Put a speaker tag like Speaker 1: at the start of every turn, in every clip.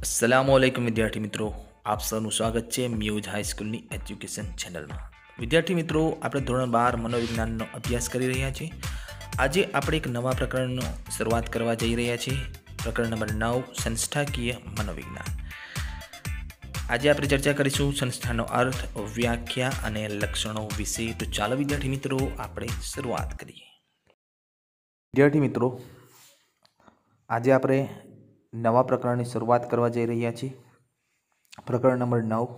Speaker 1: अस्सलामुअलैकुम विद्यार्थी मित्रों, આપ સૌનું સ્વાગત છે મ્યુઝ હાઈસ્કૂલની એજ્યુકેશન ચેનલમાં। વિદ્યાર્થી મિત્રો, આપણે ધોરણ 12 મનોવિજ્ઞાનનો અભ્યાસ કરી રહ્યા છીએ। આજે આપણે એક નવા પ્રકરણનો શરૂઆત કરવા જઈ રહ્યા છીએ। પ્રકરણ નંબર 9, સંસ્થાકીય મનોવિજ્ઞાન। આજે આપણે ચર્ચા કરીશું સંસ્થાનો અર્થ, વ્યાખ્યા અને લક્ષણો વિશે। તો ચાલો વિદ્યાર્થી મિત્રો, આપણે શરૂઆત કરીએ। વિદ્યાર્થી મિત્રો, આજે આપણે નવા પ્રકરણની શરૂઆત કરવા જઈ રહ્યા છીએ। પ્રકરણ નંબર 9,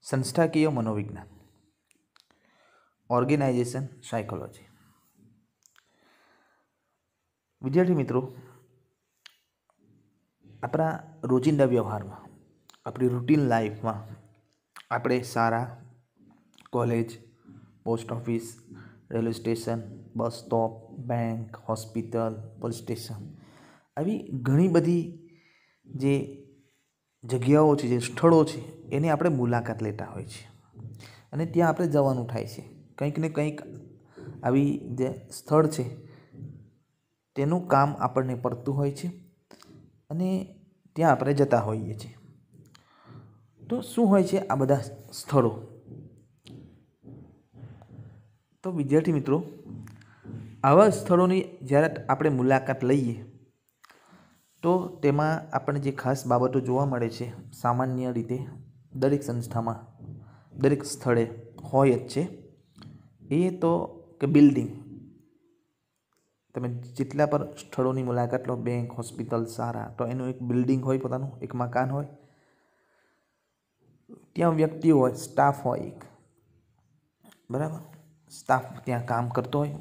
Speaker 1: સંસ્થાકીય મનોવિજ્ઞાન, ઓર્ગેનાઇઝેશન સાયકોલોજી। વિદ્યાર્થી મિત્રો, આપણા રોજિંદા વ્યવહારમાં, આપણી રૂટીન લાઈફમાં આપણે શાળા, college, post office, railway station, bus stop, bank, hospital, police station આવી ઘણી બધી જે જગ્યાઓ છે, જે સ્થળો છે, એની આપણે મુલાકાત લેતા હોય છે અને ત્યાં આપણે જવાનું થાય છે। કંઈક ને કંઈક આવી જે સ્થળ છે તેનું કામ આપણને પડતું હોય છે અને ત્યાં આપણે જતા હોઈએ છીએ। તો શું હોય છે આ બધા સ્થળો? તો વિદ્યાર્થી મિત્રો, આવા સ્થળોની જ્યારે આપણે મુલાકાત લઈએ તો તેમાં આપણને જે ખાસ બાબતો જોવા મળે છે, સામાન્ય રીતે દરેક સંસ્થામાં, દરેક સ્થળે હોય જ છે, એ તો કે બિલ્ડિંગ। તમે જેટલા પણ સ્થળોની મુલાકાત લો, બેંક, હોસ્પિટલ, શાળા, તો એનું એક બિલ્ડિંગ હોય, પોતાનું એક મકાન હોય, ત્યાં વ્યક્તિઓ હોય, સ્ટાફ હોય એક, બરાબર, સ્ટાફ ત્યાં કામ કરતો હોય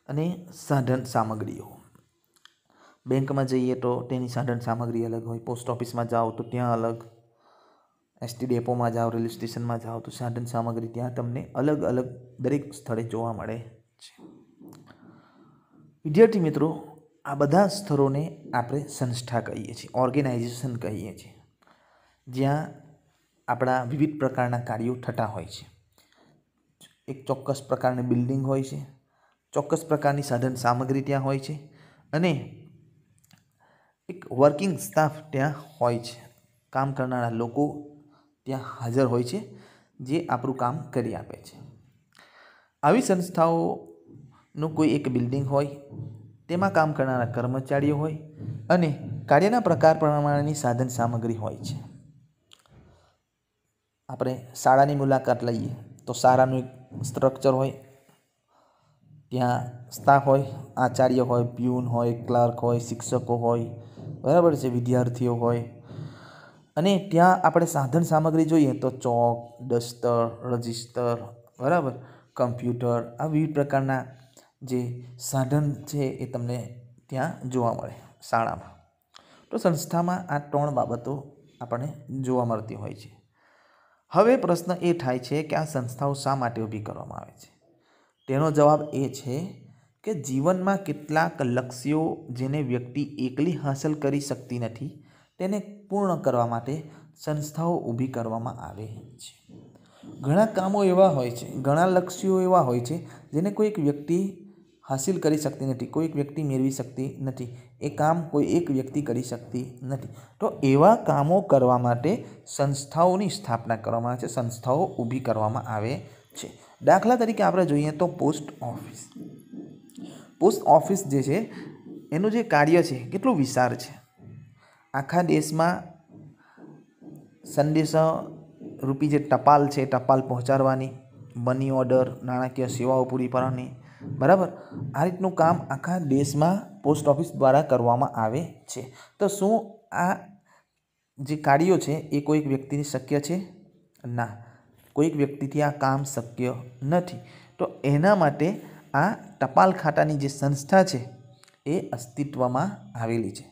Speaker 1: અને સાધન સામગ્રીઓ। બેંકમાં જઈએ તો તેની સાધન સામગ્રી અલગ હોય, પોસ્ટ ઓફિસમાં જાઓ તો ત્યાં અલગ, એસટી ડેપોમાં જાઓ, રેલવે સ્ટેશનમાં જાઓ તો સાધન સામગ્રી ત્યાં તમને અલગ અલગ દરેક સ્થળે જોવા મળે છે। વિદ્યાર્થી મિત્રો, આ બધા સ્થળોને આપણે સંસ્થા કહીએ છીએ, ઓર્ગેનાઇઝેશન કહીએ છીએ, જ્યાં આપણા વિવિધ પ્રકારના કાર્યો થતા હોય છે। એક ચોક્કસ પ્રકારની બિલ્ડિંગ હોય છે, ચોક્કસ પ્રકારની સાધન સામગ્રી ત્યાં હોય છે અને એક વર્કિંગ સ્ટાફ ત્યાં હોય છે, કામ કરનારા લોકો ત્યાં હાજર હોય છે, જે આપણું કામ કરી આપે છે। આવી સંસ્થાઓનું કોઈ એક બિલ્ડિંગ હોય, તેમાં કામ કરનારા કર્મચારીઓ હોય અને કાર્યના પ્રકાર પ્રમાણેની સાધન સામગ્રી હોય છે। આપણે શાળાની મુલાકાત લઈએ તો શાળાનું એક સ્ટ્રક્ચર હોય, ત્યાં સ્ટાફ હોય, આચાર્ય હોય, પ્યુન હોય, ક્લાર્ક હોય, શિક્ષકો હોય, બરાબર છે, વિદ્યાર્થીઓ હોય અને ત્યાં આપણે સાધન સામગ્રી જોઈએ તો ચોક, ડસ્ટર, રજિસ્ટર, બરાબર, કમ્પ્યુટર, આ વિવિધ પ્રકારના જે સાધન છે એ તમને ત્યાં જોવા મળે શાળામાં। તો સંસ્થામાં આ 3 બાબતો આપણને જોવા મળતી હોય છે। હવે પ્રશ્ન એ થાય છે કે આ સંસ્થાઓ શા માટે ઊભી કરવામાં આવે છે? તેનો જવાબ એ છે કે જીવનમાં કેટલાક લક્ષ્યો જેને વ્યક્તિ એકલી હાંસલ કરી શકતી નથી, તેને પૂર્ણ કરવા માટે સંસ્થાઓ ઊભી કરવામાં આવે છે। ઘણા કામો એવા હોય છે, ઘણા લક્ષ્યો એવા હોય છે જેને કોઈક વ્યક્તિ હાંસિલ કરી શકતી નથી, કોઈક વ્યક્તિ મેળવી શકતી નથી, એ કામ કોઈ એક વ્યક્તિ કરી શકતી નથી। તો એવા કામો કરવા માટે સંસ્થાઓની સ્થાપના કરવામાં આવે છે, સંસ્થાઓ ઊભી કરવામાં આવે છે। દાખલા તરીકે આપણે જોઈએ તો પોસ્ટ ઓફિસ। પોસ્ટ ઓફિસ જે છે એનું જે કાર્ય છે કેટલું વિશાળ છે। આખા દેશમાં સંદેશા રૂપી જે ટપાલ છે, ટપાલ પહોંચાડવાની, મની ઓર્ડર, નાણાકીય સેવાઓ પૂરી પાડવાની, બરાબર, આ રીતનું કામ આખા દેશમાં પોસ્ટ ઓફિસ દ્વારા કરવામાં આવે છે। તો શું આ જે કાર્યો છે એ કોઈક વ્યક્તિની શક્ય છે? ના, કોઈક વ્યક્તિથી આ કામ શક્ય નથી। તો એના માટે આ ટપાલ ખાતાની જે સંસ્થા છે એ અસ્તિત્વમાં આવેલી છે,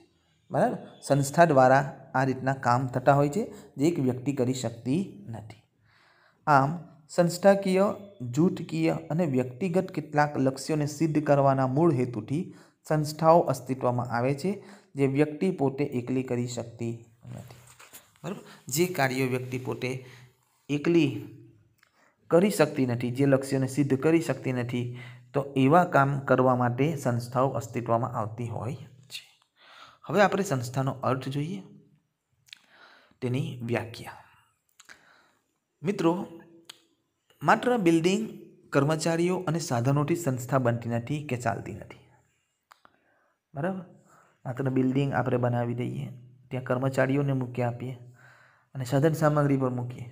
Speaker 1: બરાબર, સંસ્થા દ્વારા આ રીતના કામ થતા હોય છે જે એક વ્યક્તિ કરી શકતી નથી। આમ સંસ્થાકીય, જૂથકીય અને વ્યક્તિગત કેટલાક લક્ષ્યોને સિદ્ધ કરવાના મૂળ હેતુથી સંસ્થાઓ અસ્તિત્વમાં આવે છે, જે વ્યક્તિ પોતે એકલી કરી શકતી નથી, બરાબર। જે કાર્યો વ્યક્તિ પોતે એકલી કરી શકતી નથી, જે લક્ષ્યને સિદ્ધ કરી શકતી નથી, તો એવા કામ કરવા માટે સંસ્થાઓ અસ્તિત્વમાં આવતી હોય છે। હવે આપણે સંસ્થાનો અર્થ જોઈએ। તેની વ્યાખ્યા. મિત્રો, માત્ર બિલ્ડિંગ, કર્મચારીઓ અને સાધનોથી સંસ્થા બનતી નથી કે ચાલતી નથી. બરાબર, માત્ર બિલ્ડિંગ આપણે બનાવી દઈએ, ત્યાં કર્મચારીઓને મૂકી આપીએ અને સાધન સામગ્રી પર મૂકીએ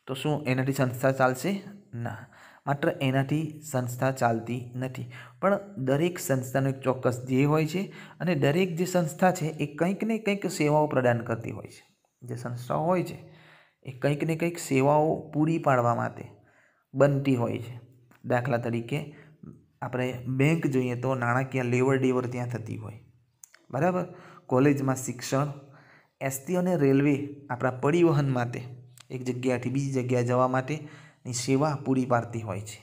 Speaker 1: તો શું એનાથી સંસ્થા ચાલશે? ના, માત્ર એનાથી સંસ્થા ચાલતી નથી. પણ દરેક સંસ્થાનો એક ચોક્કસ ધ્યેય હોય છે અને દરેક જે સંસ્થા છે એ કંઈક ને કંઈક સેવાઓ પ્રદાન કરતી હોય છે. જે સંસ્થાઓ હોય છે એ કંઈક ને કંઈક સેવાઓ પૂરી પાડવા માટે બનતી હોય છે. દાખલા તરીકે આપણે બેંક જોઈએ તો નાણાકીય લેવડ દેવડ ત્યાં થતી હોય. બરાબર, કોલેજમાં શિક્ષણ, એસટી અને રેલવે આપણા પરિવહન માટે એક જગ્યાએથી બીજી જગ્યાએ જવા માટેની સેવા પૂરી પાડતી હોય છે.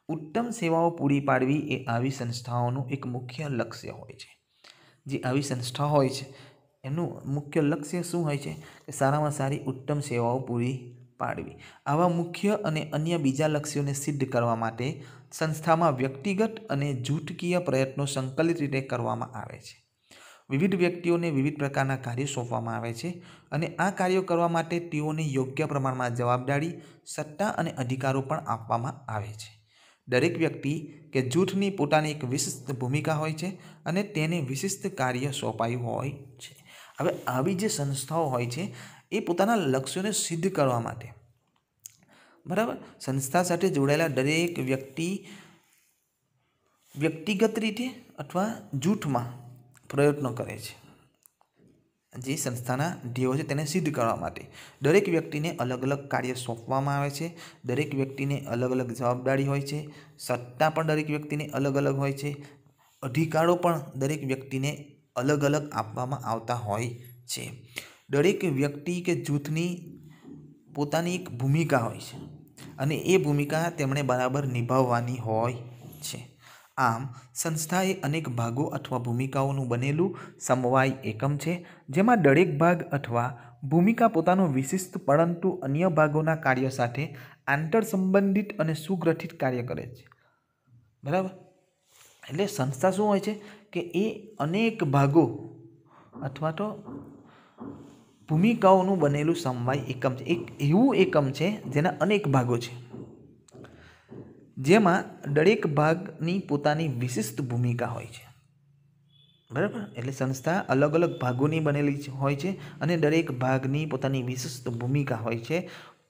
Speaker 1: ઉત્તમ સેવાઓ પૂરી પાડવી એ આવી સંસ્થાઓનું એક મુખ્ય લક્ષ્ય હોય છે. જે આવી સંસ્થા હોય છે એનું મુખ્ય લક્ષ્ય શું હોય છે કે સારામાં સારી ઉત્તમ સેવાઓ પૂરી પાડવી. આવા મુખ્ય અને અન્ય બીજા લક્ષ્યોને સિદ્ધ કરવા માટે સંસ્થામાં વ્યક્તિગત અને જૂથકીય પ્રયત્નો સંકલિત રીતે કરવામાં આવે છે. વિવિધ વ્યક્તિઓને વિવિધ પ્રકારના કાર્યો સોંપવામાં આવે છે અને આ કાર્યો કરવા માટે તેઓને યોગ્ય પ્રમાણમાં જવાબદારી, સત્તા અને અધિકારો પણ આપવામાં આવે છે. દરેક વ્યક્તિ કે જૂથની પોતાની એક વિશિષ્ટ ભૂમિકા હોય છે અને તેને વિશિષ્ટ કાર્ય સોંપાયું હોય છે. હવે આવી જે સંસ્થાઓ હોય છે એ પોતાના લક્ષ્યોને સિદ્ધ કરવા માટે, બરાબર, સંસ્થા સાથે જોડાયેલા દરેક વ્યક્તિ વ્યક્તિગત રીતે અથવા જૂથમાં પ્રયત્નો કરે છે. જે સંસ્થાના ધ્યેયો છે તેને સિદ્ધ કરવા માટે દરેક વ્યક્તિને અલગ અલગ કાર્ય સોંપવામાં આવે છે. દરેક વ્યક્તિને અલગ અલગ જવાબદારી હોય છે. સત્તા પણ દરેક વ્યક્તિને અલગ અલગ હોય છે. અધિકારો પણ દરેક વ્યક્તિને અલગ અલગ આપવામાં આવતા હોય છે. દરેક વ્યક્તિ કે જૂથની પોતાની એક ભૂમિકા હોય છે અને એ ભૂમિકા તેમણે બરાબર નિભાવવાની હોય છે. આમ સંસ્થા એ અનેક ભાગો અથવા ભૂમિકાઓનું બનેલું સમવાય એકમ છે જેમાં દરેક ભાગ અથવા ભૂમિકા પોતાનું વિશિષ્ટ પરંતુ અન્ય ભાગોના કાર્ય સાથે આંતર સંબંધિત અને સુગ્રથિત કાર્ય કરે છે. બરાબર, એટલે સંસ્થા શું હોય છે કે એ અનેક ભાગો અથવા તો ભૂમિકાઓનું બનેલું સમવાય એકમ છે. એક એવું એકમ છે જેના અનેક ભાગો છે, જેમાં દરેક ભાગની પોતાની વિશિષ્ટ ભૂમિકા હોય છે. બરાબર, એટલે સંસ્થા અલગ અલગ ભાગોની બનેલી હોય છે અને દરેક ભાગની પોતાની વિશિષ્ટ ભૂમિકા હોય છે.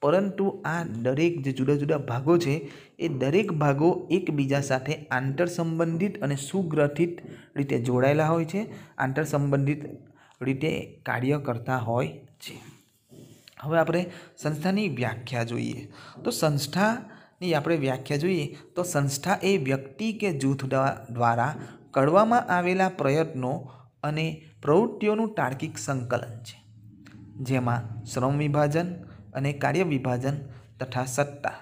Speaker 1: પરંતુ આ દરેક જે જુદા જુદા ભાગો છે એ દરેક ભાગો એકબીજા સાથે આંતર સંબંધિત અને સુગ્રથિત રીતે જોડાયેલા હોય છે, આંતર સંબંધિત રીતે કાર્ય કરતા હોય છે. હવે આપણે સંસ્થાની વ્યાખ્યા જોઈએ તો સંસ્થા એ વ્યક્તિ કે જૂથ દ્વારા કરવામાં આવેલા પ્રયત્નો અને પ્રવૃત્તિઓનું તાર્કિક સંકલન છે, જેમાં શ્રમ વિભાજન અને કાર્ય વિભાજન તથા સત્તા,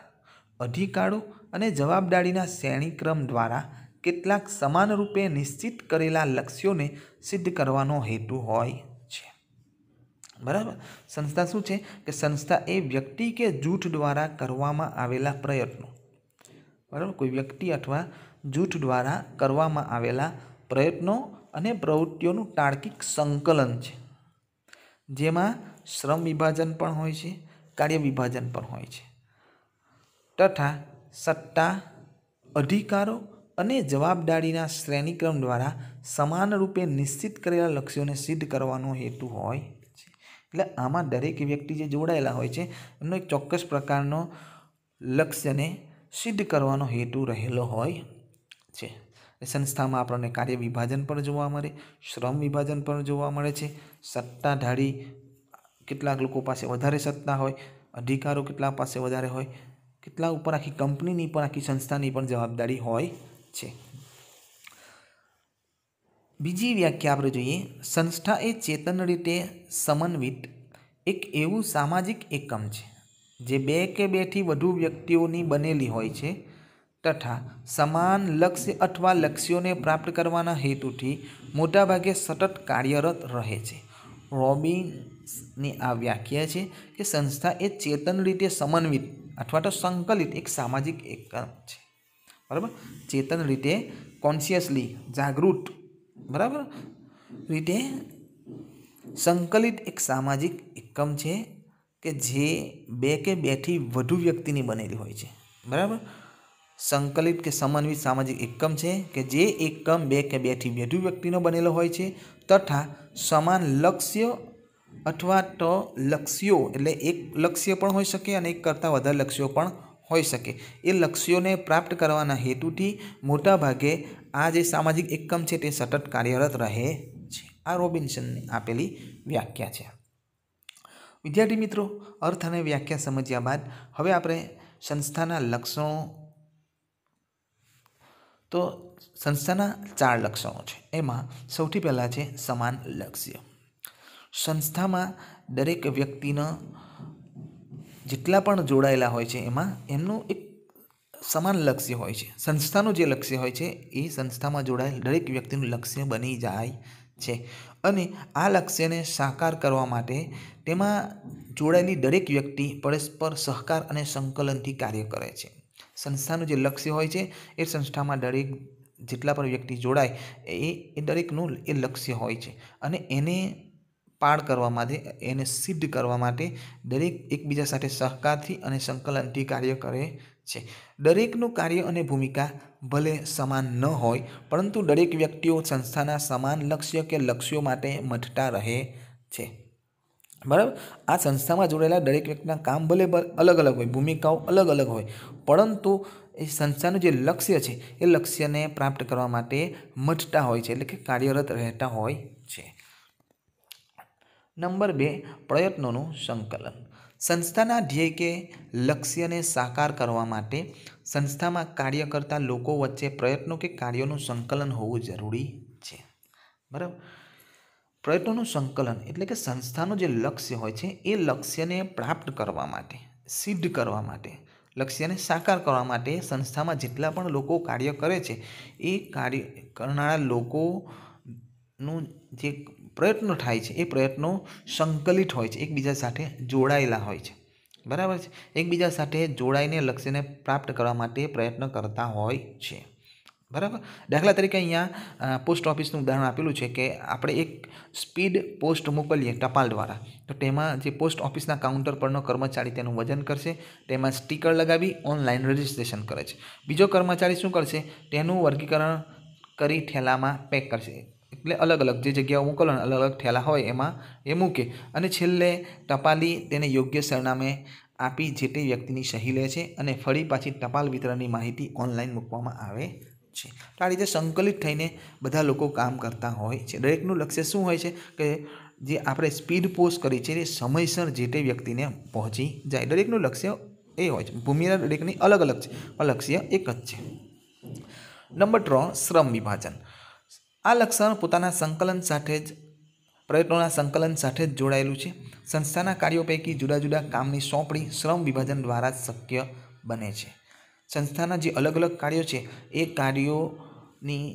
Speaker 1: અધિકારો અને જવાબદારીના શ્રેણીક્રમ દ્વારા કેટલાક સમાનરૂપે નિશ્ચિત કરેલા લક્ષ્યોને સિદ્ધ કરવાનો હેતુ હોય છે. બરાબર, સંસ્થા શું છે કે સંસ્થા એ વ્યક્તિ કે જૂથ દ્વારા કરવામાં આવેલા પ્રયત્નો, બરાબર, કોઈ વ્યક્તિ અથવા જૂથ દ્વારા કરવામાં આવેલા પ્રયત્નો અને પ્રવૃત્તિઓનું તાર્કિક સંકલન છે, જેમાં શ્રમ વિભાજન પણ હોય છે, કાર્ય વિભાજન પણ હોય છે તથા સત્તા, અધિકારો અને જવાબદારીના શ્રેણીક્રમ દ્વારા સમાનરૂપે નિશ્ચિત કરેલા લક્ષ્યોને સિદ્ધ કરવાનો હેતુ હોય છે. એટલે આમાં દરેક વ્યક્તિ જે જોડાયેલા હોય છે એમનો એક ચોક્કસ પ્રકારનો લક્ષ્યને સિદ્ધ કરવાનો હેતુ રહેલો હોય છે. સંસ્થામાં આપણને કાર્ય વિભાજન પણ જોવા મળે, શ્રમ વિભાજન પણ જોવા મળે છે. સત્તાધારી કેટલાક લોકો પાસે વધારે સત્તા હોય, અધિકારો કેટલા પાસે વધારે હોય, કેટલા ઉપર આખી કંપનીની પણ આખી સંસ્થાની પણ જવાબદારી હોય છે. બીજી વ્યાખ્યા આપણે જોઈએ, સંસ્થા એ ચેતન રીતે સમન્વિત એક એવું સામાજિક એકમ છે જે બે કે બેથી વધુ વ્યક્તિઓની બનેલી હોય છે તથા સમાન લક્ષ્ય અથવા લક્ષ્યોને પ્રાપ્ત કરવાના હેતુથી મોટાભાગે સતત કાર્યરત રહે છે. રોબિન્સની આ વ્યાખ્યા છે કે સંસ્થા એ ચેતન રીતે સમન્વિત અથવા તો સંકલિત એક સામાજિક એકમ છે. બરાબર, ચેતન રીતે કોન્શિયસલી જાગૃત, બરાબર, રીતે સંકલિત એક સામાજિક એકમ છે કે જે બે કે બેથી વધુ વ્યક્તિની બનેલી હોય છે, બરાબર. સંકલિત કે સમન્વિત સામાજિક એકમ છે કે જે એકમ બે કે બેથી વધુ વ્યક્તિનો બનેલો હોય છે તથા સમાન લક્ષ્ય અથવા તો લક્ષ્યો એટલે એક લક્ષ્ય પણ હોઈ શકે અને એક કરતાં વધારે લક્ષ્યો પણ હોઈ શકે. એ લક્ષ્યોને પ્રાપ્ત કરવાના હેતુથી મોટાભાગે આ જે સામાજિક એકમ છે તે સતત કાર્યરત રહે છે. આ રોબિન્સનની આપેલી વ્યાખ્યા છે. વિદ્યાર્થી મિત્રો, અર્થ અને વ્યાખ્યા સમજ્યા બાદ હવે આપણે સંસ્થાના લક્ષણો, તો સંસ્થાના 4 લક્ષણો છે. એમાં સૌથી પહેલાં છે સમાન લક્ષ્ય. સંસ્થામાં દરેક વ્યક્તિના જેટલા પણ જોડાયેલા હોય છે એમાં એમનું એક સમાન લક્ષ્ય હોય છે. સંસ્થાનું જે લક્ષ્ય હોય છે એ સંસ્થામાં જોડાયેલ દરેક વ્યક્તિનું લક્ષ્ય બની જાય છે અને આ લક્ષ્યને સાકાર કરવા માટે તેમાં જોડાયેલી દરેક વ્યક્તિ પરસ્પર સહકાર અને સંકલનથી કાર્ય કરે છે. સંસ્થાનું જે લક્ષ્ય હોય છે એ સંસ્થામાં દરેક જેટલા પણ વ્યક્તિ જોડાય એ દરેકનું એ લક્ષ્ય હોય છે અને એને પાર કરવા માટે, એને સિદ્ધ કરવા માટે દરેક એકબીજા સાથે સહકારથી અને સંકલનથી કાર્ય કરે છે. દરેકનું કાર્ય અને ભૂમિકા ભલે સમાન ન હોય પરંતુ દરેક વ્યક્તિઓ સંસ્થાના સમાન લક્ષ્ય કે લક્ષ્યો માટે મથતા રહે છે, બરાબર. આ સંસ્થામાં જોડાયેલા દરેક વ્યક્તિના કામ ભલે અલગ અલગ હોય, ભૂમિકાઓ અલગ અલગ હોય, પરંતુ એ સંસ્થાનું જે લક્ષ્ય છે એ લક્ષ્યને પ્રાપ્ત કરવા માટે મથતા હોય છે, એટલે કે કાર્યરત રહેતા હોય છે. નંબર 2, પ્રયત્નોનું સંકલન. સંસ્થાના ધ્યેય કે લક્ષ્યને સાકાર કરવા માટે સંસ્થામાં કાર્ય કરતા લોકો વચ્ચે પ્રયત્નો કે કાર્યોનું સંકલન હોવું જરૂરી છે, બરાબર. પ્રયત્નોનું સંકલન એટલે કે સંસ્થાનું જે લક્ષ્ય હોય છે એ લક્ષ્યને પ્રાપ્ત કરવા માટે, સિદ્ધ કરવા માટે, લક્ષ્યને સાકાર કરવા માટે સંસ્થામાં જેટલા પણ લોકો કાર્ય કરે છે એ કાર્ય કરનારા લોકોનું જે પ્રયત્નો થાય છે એ પ્રયત્નો સંકલિત હોય છે, એકબીજા સાથે જોડાયેલા હોય છે, બરાબર છે. એકબીજા સાથે જોડાઈને લક્ષ્યને પ્રાપ્ત કરવા માટે પ્રયત્ન કરતા હોય છે, બરાબર. દાખલા તરીકે અહીંયા પોસ્ટ ઓફિસનું ઉદાહરણ આપેલું છે કે આપણે એક સ્પીડ પોસ્ટ મોકલીએ ટપાલ દ્વારા, તો તેમાં જે પોસ્ટ ઓફિસના કાઉન્ટર પરનો કર્મચારી તેનું વજન કરશે, તેમાં સ્ટીકર લગાવી ઓનલાઈન રજિસ્ટ્રેશન કરે છે. બીજો કર્મચારી શું કરશે, તેનું વર્ગીકરણ કરી થેલામાં પેક કરશે, એટલે અલગ અલગ જે જગ્યાઓ મોકલવાના અલગ અલગ થેલા હોય એમાં એ મૂકે અને છેલ્લે ટપાલી તેને યોગ્ય સરનામે આપી જે તે વ્યક્તિની સહી લે છે અને ફરી પાછી ટપાલ વિતરણની માહિતી ઓનલાઈન મૂકવામાં આવે છે. તો આ રીતે સંકલિત થઈને બધા લોકો કામ કરતા હોય છે. દરેકનું લક્ષ્ય શું હોય છે કે જે આપણે સ્પીડ પોસ્ટ કરી છે એ સમયસર જે તે વ્યક્તિને પહોંચી જાય. દરેકનું લક્ષ્ય એ હોય છે. ભૂમિકા દરેકની અલગ અલગ છે પણ લક્ષ્ય એક જ છે. નંબર 3, શ્રમ વિભાજન. આ લક્ષણ પોતાના સંકલન સાથે જ પ્રયત્નોના સંકલન સાથે જ જોડાયેલું છે. સંસ્થાના કાર્યો પૈકી જુદા જુદા કામની સોંપણી શ્રમ વિભાજન દ્વારા જ શક્ય બને છે. સંસ્થાના જે અલગ અલગ કાર્યો છે એ કાર્યોની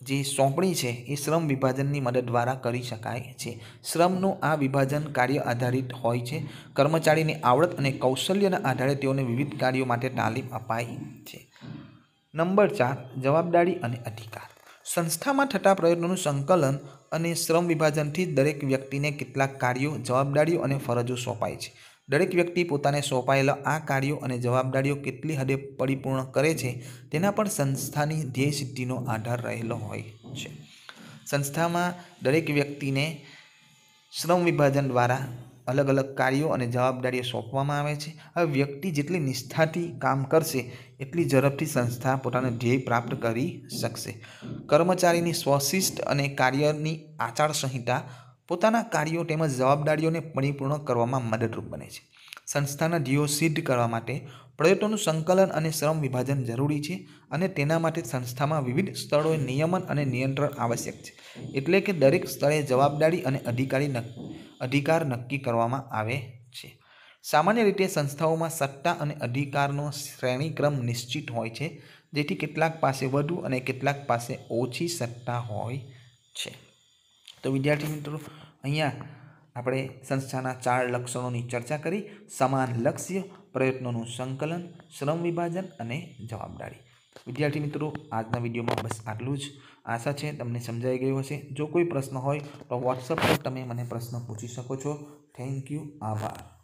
Speaker 1: જે સોંપણી છે એ શ્રમ વિભાજનની મદદ દ્વારા કરી શકાય છે. શ્રમનું આ વિભાજન કાર્ય આધારિત હોય છે. કર્મચારીની આવડત અને કૌશલ્યના આધારે તેઓને વિવિધ કાર્યો માટે તાલીમ અપાય છે. નંબર 4, જવાબદારી અને અધિકાર. સંસ્થામાં થતા પ્રયત્નોનું સંકલન અને શ્રમ વિભાજનથી દરેક વ્યક્તિને કેટલાક કાર્યો, જવાબદારીઓ અને ફરજો સોંપાય છે. દરેક વ્યક્તિ પોતાને સોંપાયેલા આ કાર્યો અને જવાબદારીઓ કેટલી હદે પરિપૂર્ણ કરે છે તેના પર સંસ્થાની ધ્યેય સિદ્ધિનો આધાર રહેલો હોય છે. સંસ્થામાં દરેક વ્યક્તિને શ્રમ વિભાજન દ્વારા અલગ અલગ કાર્યો અને જવાબદારીઓ સોંપવામાં આવે છે. હવે વ્યક્તિ જેટલી નિષ્ઠાથી કામ કરશે એટલી ઝડપથી સંસ્થા પોતાનો ધ્યેય પ્રાપ્ત કરી શકશે. કર્મચારીની સ્વશિસ્ત અને કાર્યની આચાર સંહિતા પોતાના કાર્યો તેમજ જવાબદારીઓને પરિપૂર્ણ કરવામાં મદદરૂપ બને છે. સંસ્થાના ધ્યેયો સિદ્ધ કરવા માટે પ્રયત્નોનું સંકલન અને શ્રમ વિભાજન જરૂરી છે અને તેના માટે સંસ્થામાં વિવિધ સ્થળોએ નિયમન અને નિયંત્રણ આવશ્યક છે. એટલે કે દરેક સ્થળે જવાબદારી અને અધિકાર નક્કી કરવામાં આવે છે. સામાન્ય રીતે સંસ્થાઓમાં સત્તા અને અધિકારનો શ્રેણીક્રમ નિશ્ચિત હોય છે, જેથી કેટલાક પાસે વધુ અને કેટલાક પાસે ઓછી સત્તા હોય છે. તો વિદ્યાર્થી મિત્રો, અહીંયા આપણે સંસ્થાના 4 લક્ષણોની ચર્ચા કરી: સમાન લક્ષ્ય, પ્રયત્નોનું સંકલન, શ્રમ વિભાજન અને જવાબદારી. વિદ્યાર્થી મિત્રો, આજના વિડીયોમાં બસ આટલું જ. આશા છે તમને સમજાઈ ગયું હશે. જો કોઈ પ્રશ્ન હોય તો વોટ્સઅપ પર તમે મને પ્રશ્ન પૂછી શકો છો. Thank you. આભાર.